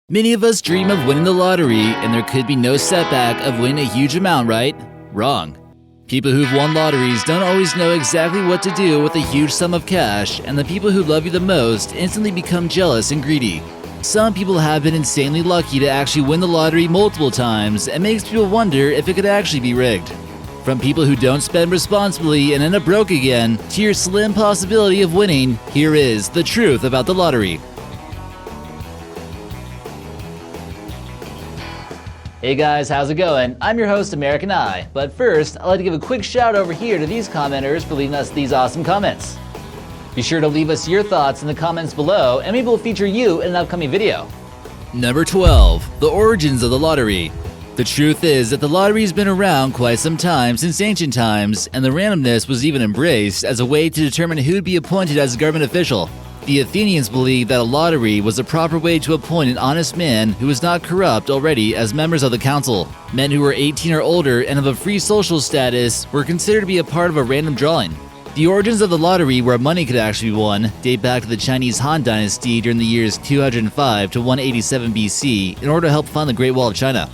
Many of us dream of winning the lottery, and there could be no setback of winning a huge amount, right? Wrong. People who've won lotteries don't always know exactly what to do with a huge sum of cash, and the people who love you the most instantly become jealous and greedy. Some people have been insanely lucky to actually win the lottery multiple times, and makes people wonder if it could actually be rigged. From people who don't spend responsibly and end up broke again, to your slim possibility of winning, here is the truth about the lottery. Hey guys, how's it going? I'm your host, American Eye. But first, I'd like to give a quick shout over here to these commenters for leaving us these awesome comments. Be sure to leave us your thoughts in the comments below, and maybe we'll feature you in an upcoming video. Number 12. The origins of the lottery. The truth is that the lottery's been around quite some time, since ancient times, and the randomness was even embraced as a way to determine who'd be appointed as a government official. The Athenians believed that a lottery was a proper way to appoint an honest man who was not corrupt already as members of the council. Men who were 18 or older and of a free social status were considered to be a part of a random drawing. The origins of the lottery, where money could actually be won, date back to the Chinese Han Dynasty during the years 205 to 187 BC in order to help fund the Great Wall of China.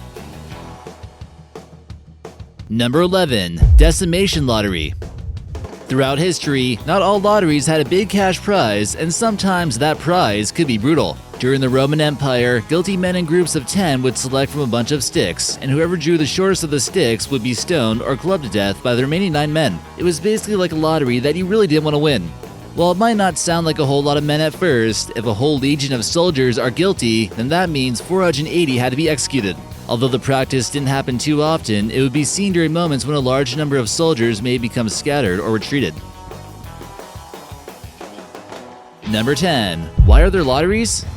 Number 11. Decimation Lottery. Throughout history, not all lotteries had a big cash prize, and sometimes that prize could be brutal. During the Roman Empire, guilty men in groups of 10 would select from a bunch of sticks, and whoever drew the shortest of the sticks would be stoned or clubbed to death by the remaining 9 men. It was basically like a lottery that you really didn't want to win. While it might not sound like a whole lot of men at first, if a whole legion of soldiers are guilty, then that means 480 had to be executed. Although the practice didn't happen too often, it would be seen during moments when a large number of soldiers may become scattered or retreated. Number 10. Why are there lotteries?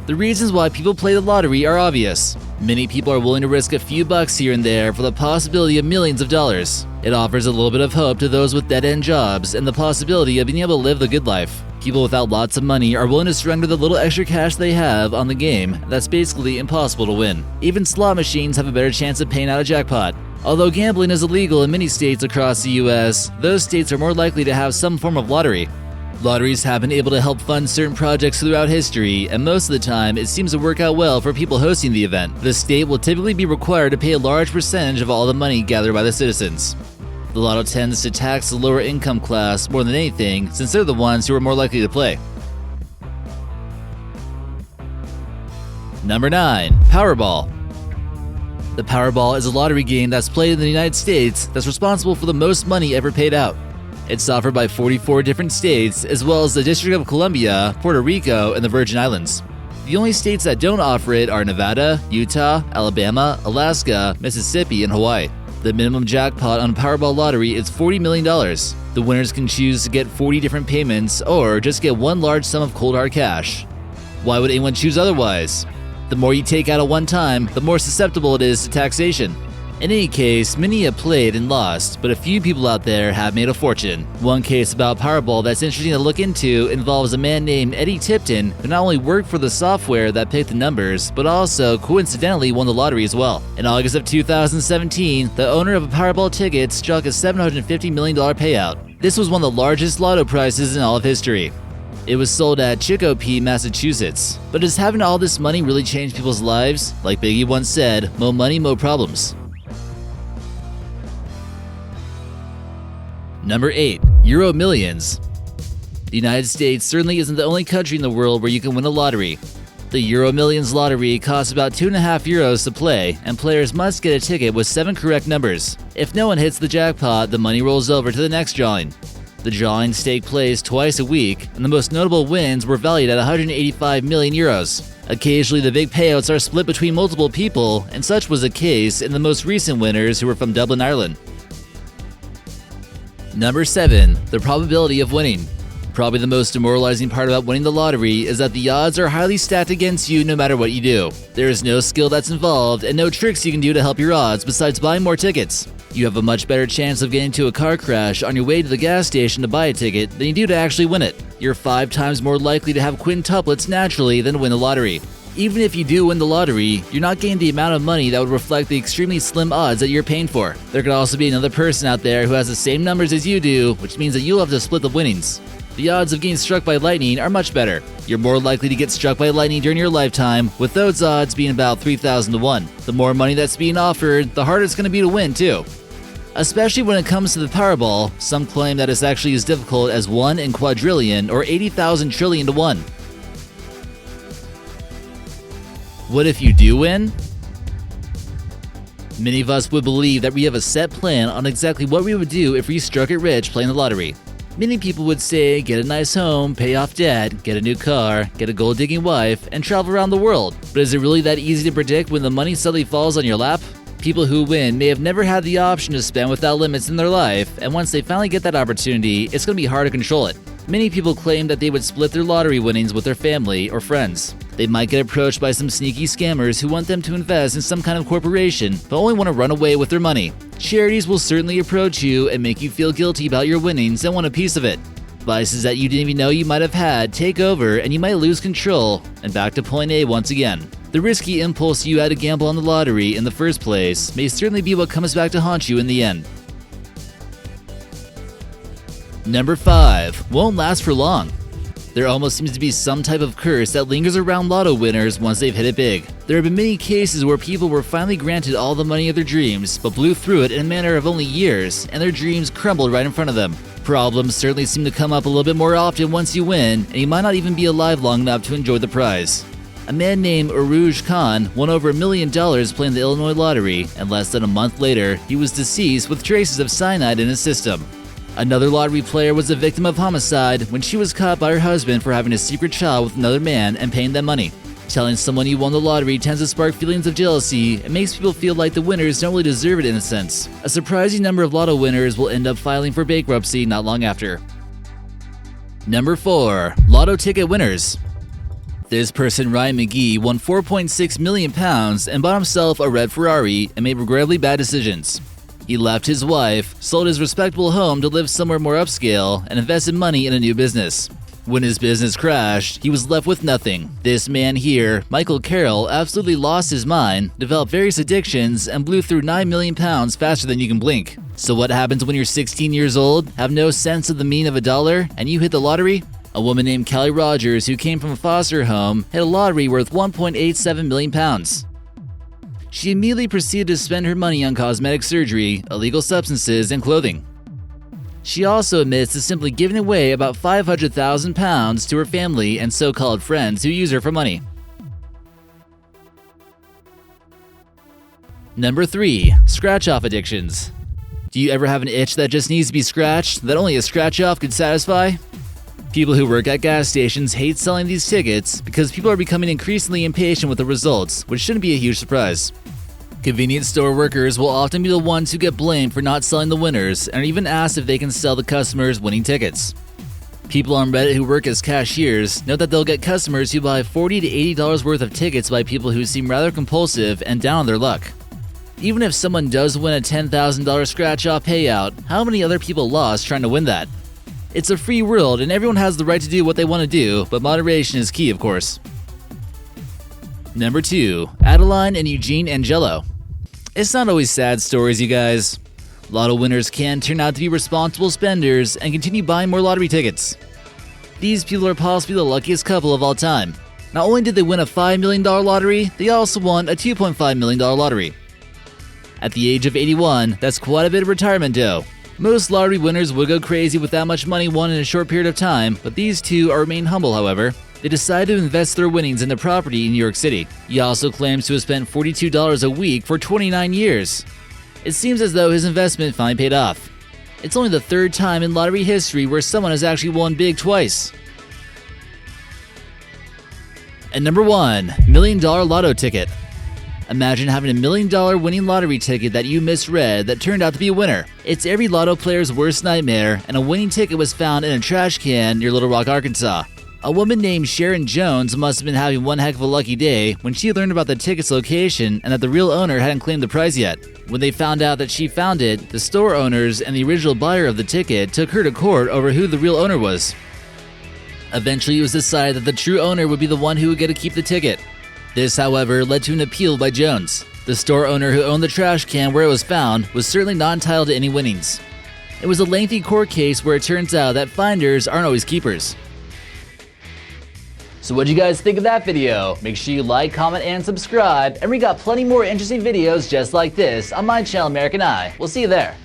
The reasons why people play the lottery are obvious. Many people are willing to risk a few bucks here and there for the possibility of millions of dollars. It offers a little bit of hope to those with dead-end jobs and the possibility of being able to live the good life. People without lots of money are willing to surrender the little extra cash they have on the game that's basically impossible to win. Even slot machines have a better chance of paying out a jackpot. Although gambling is illegal in many states across the US, those states are more likely to have some form of lottery. Lotteries have been able to help fund certain projects throughout history, and most of the time it seems to work out well for people hosting the event. The state will typically be required to pay a large percentage of all the money gathered by the citizens. The Lotto tends to tax the lower income class more than anything, since they're the ones who are more likely to play. Number 9. Powerball. The Powerball is a lottery game that's played in the United States that's responsible for the most money ever paid out. It's offered by 44 different states, as well as the District of Columbia, Puerto Rico, and the Virgin Islands. The only states that don't offer it are Nevada, Utah, Alabama, Alaska, Mississippi, and Hawaii. The minimum jackpot on a Powerball lottery is $40 million. The winners can choose to get 40 different payments or just get one large sum of cold hard cash. Why would anyone choose otherwise? The more you take out at one time, the more susceptible it is to taxation. In any case, many have played and lost, but a few people out there have made a fortune. One case about Powerball that's interesting to look into involves a man named Eddie Tipton, who not only worked for the software that picked the numbers, but also coincidentally won the lottery as well. In August of 2017, the owner of a Powerball ticket struck a $750 million payout. This was one of the largest lotto prizes in all of history. It was sold at Chicopee, Massachusetts. But does having all this money really change people's lives? Like Biggie once said, "Mo money, mo problems." Number 8. Euromillions. The United States certainly isn't the only country in the world where you can win a lottery. The Euromillions lottery costs about €2.50 to play, and players must get a ticket with 7 correct numbers. If no one hits the jackpot, the money rolls over to the next drawing. The drawings take place twice a week, and the most notable wins were valued at €185 million. Occasionally, the big payouts are split between multiple people, and such was the case in the most recent winners, who were from Dublin, Ireland. Number 7. The probability of winning. Probably the most demoralizing part about winning the lottery is that the odds are highly stacked against you no matter what you do. There is no skill that's involved and no tricks you can do to help your odds besides buying more tickets. You have a much better chance of getting into a car crash on your way to the gas station to buy a ticket than you do to actually win it. You're 5 times more likely to have quintuplets naturally than to win the lottery. Even if you do win the lottery, you're not getting the amount of money that would reflect the extremely slim odds that you're paying for. There could also be another person out there who has the same numbers as you do, which means that you'll have to split the winnings. the odds of getting struck by lightning are much better. You're more likely to get struck by lightning during your lifetime, with those odds being about 3,000 to 1. The more money that's being offered, the harder it's going to be to win, too. Especially when it comes to the Powerball, some claim that it's actually as difficult as 1 in quadrillion or 80,000 trillion to 1. What if you do win? Many of us would believe that we have a set plan on exactly what we would do if we struck it rich playing the lottery. Many people would say get a nice home, pay off debt, get a new car, get a gold-digging wife, and travel around the world. But is it really that easy to predict when the money suddenly falls on your lap? People who win may have never had the option to spend without limits in their life, and once they finally get that opportunity, it's going to be hard to control it. Many people claim that they would split their lottery winnings with their family or friends. They might get approached by some sneaky scammers who want them to invest in some kind of corporation, but only want to run away with their money. Charities will certainly approach you and make you feel guilty about your winnings and want a piece of it. Vices that you didn't even know you might have had take over, and you might lose control, and back to point A once again. The risky impulse you had to gamble on the lottery in the first place may certainly be what comes back to haunt you in the end. Number 5. Won't last for long. There almost seems to be some type of curse that lingers around Lotto winners once they've hit it big. There have been many cases where people were finally granted all the money of their dreams, but blew through it in a matter of only years, and their dreams crumbled right in front of them. Problems certainly seem to come up a little bit more often once you win, and you might not even be alive long enough to enjoy the prize. A man named Urooj Khan won over $1 million playing the Illinois lottery, and less than a month later, he was deceased with traces of cyanide in his system. Another lottery player was a victim of homicide when she was caught by her husband for having a secret child with another man and paying them money. Telling someone you won the lottery tends to spark feelings of jealousy and makes people feel like the winners don't really deserve it in a sense. A surprising number of Lotto winners will end up filing for bankruptcy not long after. Number 4. Lotto ticket winners. This person, Ryan McGee, won £4.6 million and bought himself a red Ferrari and made regrettably bad decisions. He left his wife, sold his respectable home to live somewhere more upscale, and invested money in a new business. When his business crashed, he was left with nothing. This man here, Michael Carroll, absolutely lost his mind, developed various addictions, and blew through £9 million faster than you can blink. So what happens when you're 16 years old, have no sense of the meaning of a dollar, and you hit the lottery? A woman named Callie Rogers, who came from a foster home, hit a lottery worth £1.87 million. She immediately proceeded to spend her money on cosmetic surgery, illegal substances, and clothing. She also admits to simply giving away about £500,000 to her family and so-called friends who use her for money. Number 3. Scratch-off addictions. Do you ever have an itch that just needs to be scratched, that only a scratch-off could satisfy? People who work at gas stations hate selling these tickets because people are becoming increasingly impatient with the results, which shouldn't be a huge surprise. Convenience store workers will often be the ones who get blamed for not selling the winners and are even asked if they can sell the customers winning tickets. People on Reddit who work as cashiers note that they'll get customers who buy $40 to $80 worth of tickets by people who seem rather compulsive and down on their luck. Even if someone does win a $10,000 scratch-off payout, how many other people lost trying to win that? It's a free world and everyone has the right to do what they want to do, but moderation is key, of course. Number 2. Adeline and Eugene Angelo. It's not always sad stories, you guys. Lotto winners can turn out to be responsible spenders and continue buying more lottery tickets. These people are possibly the luckiest couple of all time. Not only did they win a $5 million lottery, they also won a $2.5 million lottery. At the age of 81, that's quite a bit of retirement dough. Most lottery winners would go crazy with that much money won in a short period of time, but these two remain humble, however. They decided to invest their winnings into property in New York City. He also claims to have spent $42 a week for 29 years. It seems as though his investment finally paid off. It's only the third time in lottery history where someone has actually won big twice. And number 1, $1 million lotto ticket. Imagine having a $1 million winning lottery ticket that you misread that turned out to be a winner. It's every lotto player's worst nightmare, and a winning ticket was found in a trash can near Little Rock, Arkansas. A woman named Sharon Jones must have been having one heck of a lucky day when she learned about the ticket's location and that the real owner hadn't claimed the prize yet. When they found out that she found it, the store owners and the original buyer of the ticket took her to court over who the real owner was. Eventually, it was decided that the true owner would be the one who would get to keep the ticket. This, however, led to an appeal by Jones. The store owner who owned the trash can where it was found was certainly not entitled to any winnings. It was a lengthy court case where it turns out that finders aren't always keepers. So what'd you guys think of that video? Make sure you like, comment, and subscribe, and we got plenty more interesting videos just like this on my channel American Eye. We'll see you there.